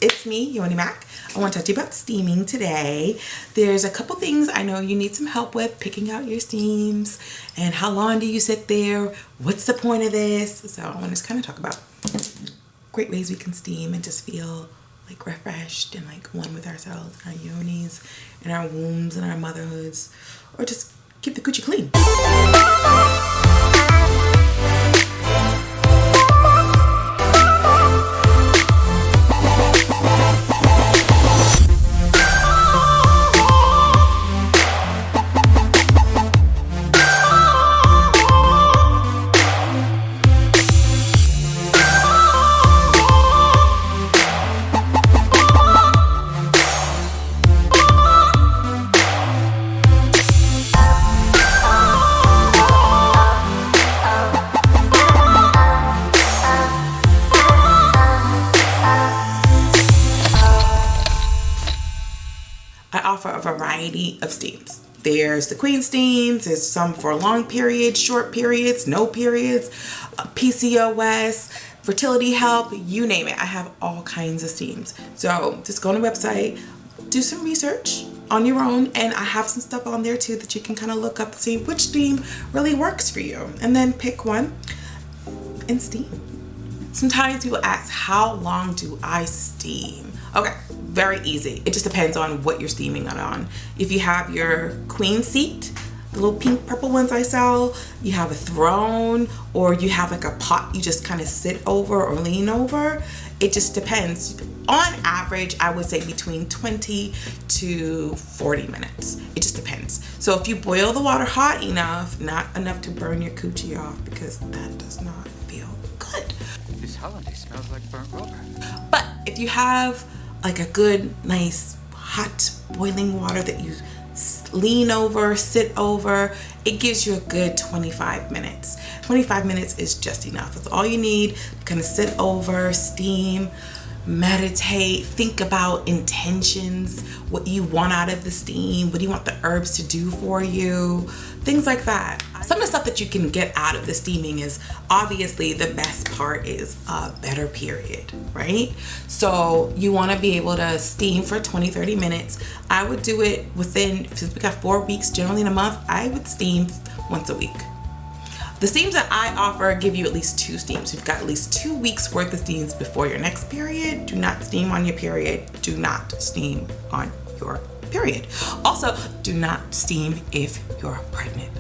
it's me, Yoni Mack. I want to talk to you about steaming today. There's a couple things I know you need some help with picking out your steams and how long do you sit there? What's the point of this? So I want to kind of talk about great ways we can steam and just feel like refreshed and like one with ourselves, our yonis, and our wombs and our motherhoods, or just keep the coochie clean. A variety of steams. There's the queen steams, there's some for long periods, short periods, no periods, PCOS, fertility help, you name it. I have all kinds of steams. So just go on the website, do some research on your own, and I have some stuff on there too that you can kind of look up to see which steam really works for you, and then pick one and steam. Sometimes people ask, how long do I steam? Okay, very easy. It just depends on what you're steaming it on. If you have your queen seat, the little pink purple ones I sell, you have a throne, or you have like a pot you just kind of sit over or lean over, it just depends. On average, I would say between 20 to 40 minutes. It just depends. So if you boil the water hot enough, not enough to burn your coochie off, because that does not feel good. This holiday smells like burnt rubber. But if you have like a good, nice, hot boiling water that you lean over, sit over, it gives you a good 25 minutes. 25 minutes is just enough. That's all you need. Kind of sit over, steam, meditate, think about intentions, what you want out of the steam, what do you want the herbs to do for you, things like that. Some of the stuff that you can get out of the steaming is obviously the best part is a better period, right? So you want to be able to steam for 20-30 minutes. I would do it within, since we got 4 weeks generally in a month, I would steam once a week. The steams that I offer give you at least 2 steams. You've got at least 2 weeks worth of steams before your next period. Do not steam on your period. Do not steam on your period. Also, do not steam if you're pregnant.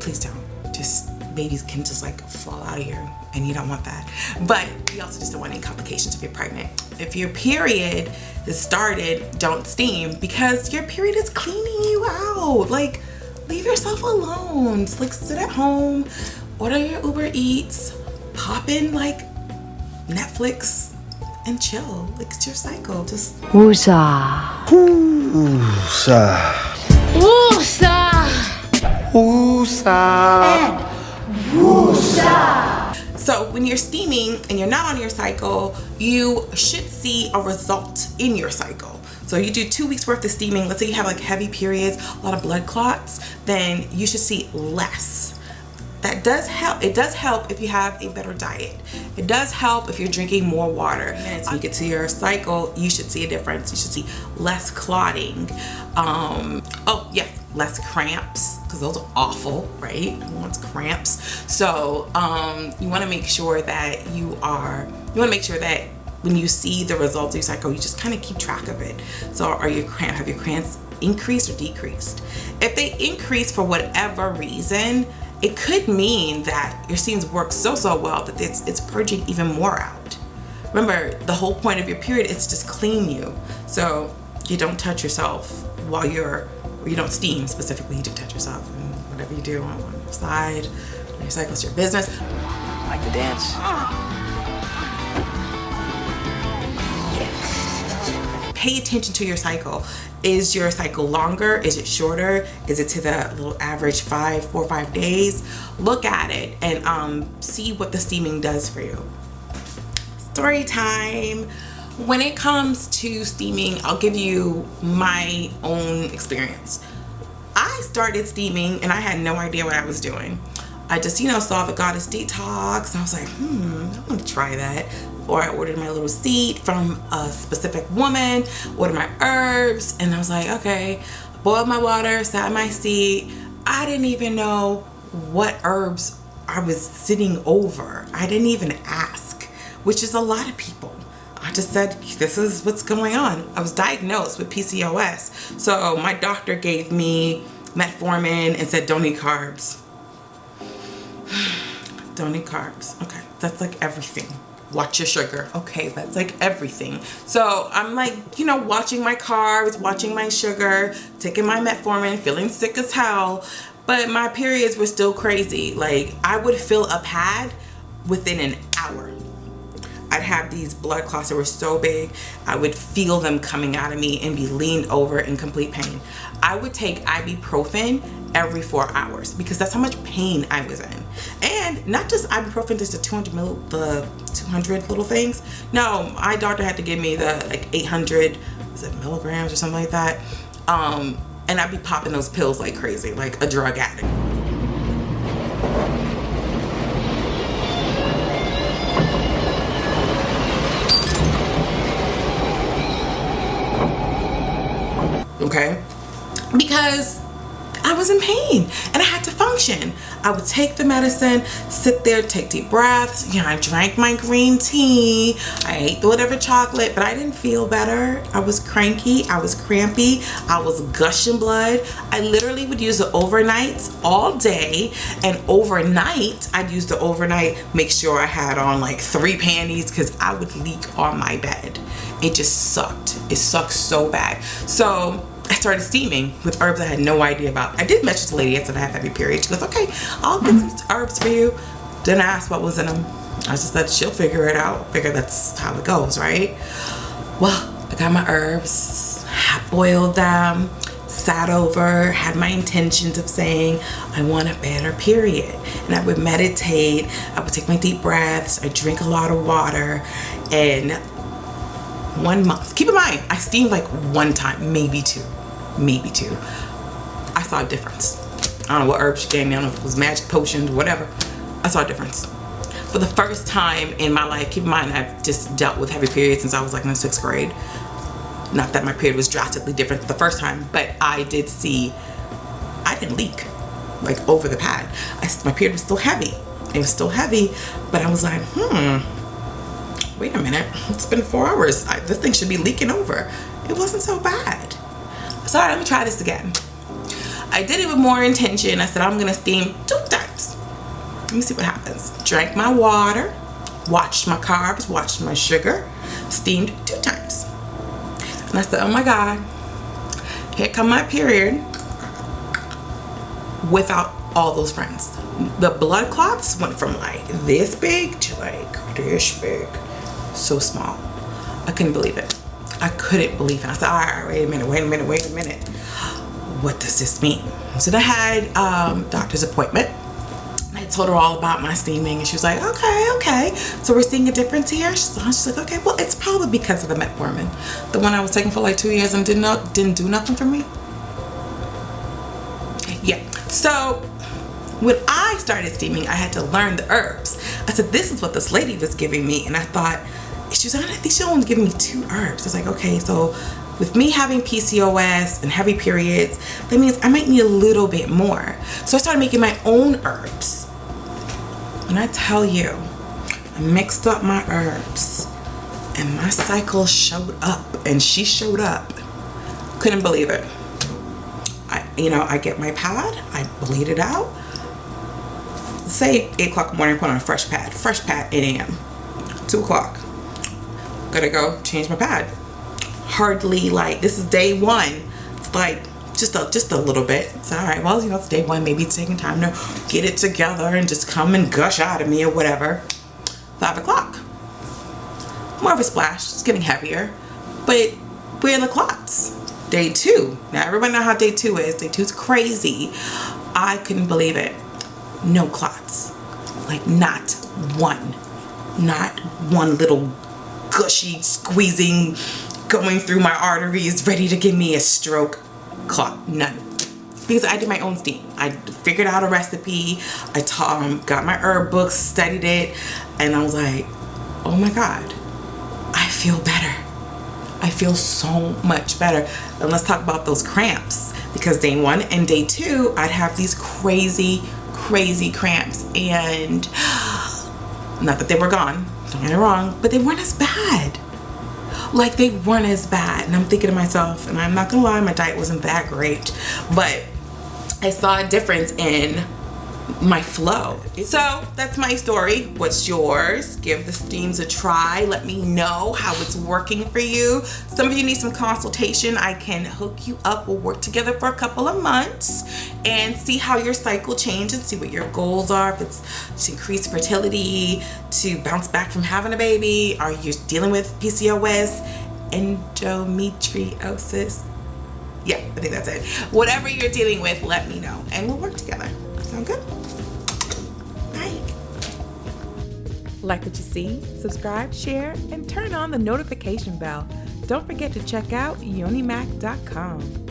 Please don't. Just babies can just like fall out of you and you don't want that. But you also just don't want any complications if you're pregnant. If your period is started, don't steam because your period is cleaning you out. Like, leave yourself alone. Just like sit at home, order your Uber Eats, pop in like Netflix and chill. Like, it's your cycle. Just Woosah. Woosah. Woosah. Woosah. Woosah. so when you're steaming and you're not on your cycle, you should see a result in your cycle. So you do 2 weeks worth of steaming. Let's say you have like heavy periods, a lot of blood clots, then you should see less. That does help. It does help if you have a better diet. It does help if you're drinking more water. And as you get to your cycle, you should see a difference. You should see less clotting. Oh yes, less cramps, because those are awful, right? Who wants cramps? So you want to make sure that when you see the results of your cycle, you just kind of keep track of it. So have your cramps increased or decreased? If they increase for whatever reason, it could mean that your steams work so well that it's purging even more out. Remember, the whole point of your period is to just clean you. So you don't touch yourself or you don't steam specifically, you do touch yourself. And whatever you do on your side, on your cycle, it's your business. Like to dance? Pay attention to your cycle. Is your cycle longer? Is it shorter? Is it to the little average 4 or 5 days? Look at it and see what the steaming does for you. Story time. When it comes to steaming, I'll give you my own experience. I started steaming and I had no idea what I was doing. I just, saw the goddess detox. And I was like, I want to try that. or I ordered my little seed from a specific woman, ordered my herbs, and I was like, okay, boiled my water, sat my seed. I didn't even know what herbs I was sitting over. I didn't even ask, which is a lot of people. I just said, this is what's going on. I was diagnosed with PCOS. So my doctor gave me metformin and said, don't eat carbs. Don't eat carbs. Okay, that's like everything. Watch your sugar. Okay, that's like everything. So I'm like, you know, watching my carbs, watching my sugar, taking my metformin, feeling sick as hell. But my periods were still crazy. Like, I would fill a pad within an hour. I'd have these blood clots that were so big, I would feel them coming out of me and be leaned over in complete pain. I would take ibuprofen every 4 hours because that's how much pain I was in. And not just ibuprofen, just the 200 little things. No, my doctor had to give me the like 800 milligrams or something like that. And I'd be popping those pills like crazy, like a drug addict. Okay, because I was in pain and I had to function. I would take the medicine, sit there, take deep breaths. You know, I drank my green tea. I ate whatever chocolate, but I didn't feel better. I was cranky. I was crampy. I was gushing blood. I literally would use the overnights all day, and overnight, I'd use the overnight, make sure I had on like 3 panties because I would leak on my bed. It just sucked. It sucked so bad. So I started steaming with herbs I had no idea about. I did message the lady after I had heavy period. She goes, okay, I'll get some herbs for you. Didn't ask what was in them. I just said she'll figure it out. Figure that's how it goes, right? Well, I got my herbs, boiled them, sat over, had my intentions of saying, I want a better period. And I would meditate. I would take my deep breaths. I drink a lot of water. And 1 month. Keep in mind, I steamed like 1 time, maybe two. I saw a difference. I don't know what herbs she gave me. I don't know if it was magic potions, whatever. I saw a difference. For the first time in my life, keep in mind, I've just dealt with heavy periods since I was like in the 6th grade. Not that my period was drastically different the first time, but I did see, I didn't leak like over the pad. My period was still heavy. It was still heavy, but I was like, wait a minute, it's been 4 hours. This thing should be leaking over. It wasn't so bad. So let me try this again. I did it with more intention. I said, I'm gonna steam 2 times. Let me see what happens. Drank my water, watched my carbs, watched my sugar, steamed 2 times. And I said, oh my God, here come my period without all those friends. The blood clots went from like this big to like this big. So small. I couldn't believe it. I couldn't believe it. I said, all right, wait a minute. What does this mean? So I had doctor's appointment. I told her all about my steaming, and she was like, okay. So we're seeing a difference here? She's like, okay, well, it's probably because of the metformin. The one I was taking for like 2 years and didn't do nothing for me. Yeah. So when I started steaming, I had to learn the herbs. I said, this is what this lady was giving me. And I thought, she was like, I think she only giving me 2 herbs. I was like, okay, so with me having PCOS and heavy periods, that means I might need a little bit more. So I started making my own herbs. When I tell you, I mixed up my herbs and my cycle showed up, and she showed up. Couldn't believe it. I get my pad, I bleed it out. Say 8 o'clock in the morning, put on a fresh pad, 8 a.m. 2 o'clock. Gotta go change my pad. Hardly, like, this is day 1. It's like just a little bit. It's all right. Well, it's day 1. Maybe it's taking time to get it together and just come and gush out of me or whatever. 5 o'clock. More of a splash. It's getting heavier. But where are the clots? Day 2. Now everybody know how day 2 is. Day 2 is crazy. I couldn't believe it. No clots. Like not one little gushy squeezing going through my arteries ready to give me a stroke clot. None. Because I did my own steam. I figured out a recipe. I got my herb books, studied it, and I was like, oh my God, feel better. I feel so much better. And let's talk about those cramps, because day 1 and day 2, I'd have these crazy cramps, and not that they were gone, don't get me wrong, but they weren't as bad. Like, they weren't as bad. And I'm thinking to myself, and I'm not gonna lie, my diet wasn't that great, but I saw a difference in my flow. So that's my story. What's yours? Give the steams a try. Let me know how it's working for you. Some of you need some consultation. I can hook you up. We'll work together for a couple of months and see how your cycle changes, see what your goals are. If it's to increase fertility, to bounce back from having a baby, are you dealing with PCOS, endometriosis? Yeah, I think that's it. Whatever you're dealing with, let me know and we'll work together. Sound good? Bye. Like what you see? Subscribe, share, and turn on the notification bell. Don't forget to check out yonimack.com.